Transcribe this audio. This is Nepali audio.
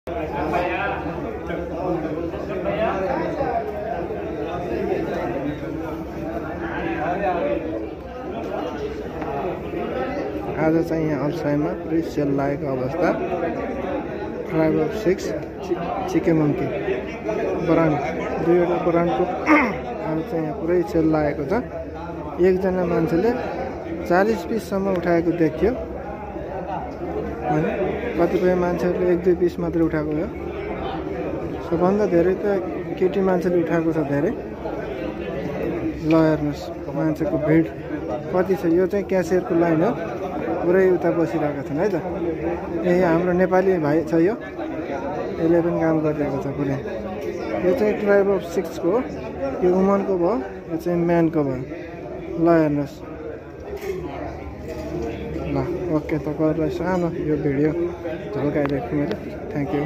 आज चाहिँ यहाँ अल्साइमा पुरै सेल लागेको अवस्था। ट्राइब अफ 6 चिके मङ्की ब्रान्ड, दुईवटा ब्रान्डको आज चाहिँ यहाँ पुरै सेल लागेको छ। एकजना मान्छेले 40 पिससम्म उठाएको देखियो हैन, कतिपय मान्छेहरूले 1-2 पिस मात्रै उठाएको हो। सबभन्दा धेरै त केटी मान्छेले उठाएको छ धेरै। ल हेर्नुहोस् मान्छेको भिड कति छ। यो चाहिँ क्यासियरको लाइन हो, पुरै उता बसिरहेका छन् है त। यही हाम्रो नेपाली भाइ छ, यसले पनि काम गरिरहेको छ पुरै। यो चाहिँ ट्राइब अफ 6 को हो, यो वुमनको भयो, यो चाहिँ म्यानको भयो। ल हेर्नुहोस् ल। ओके, तपाईँहरूलाई सानो यो भिडियो झल्काइदिएको छु मैले। Thank you.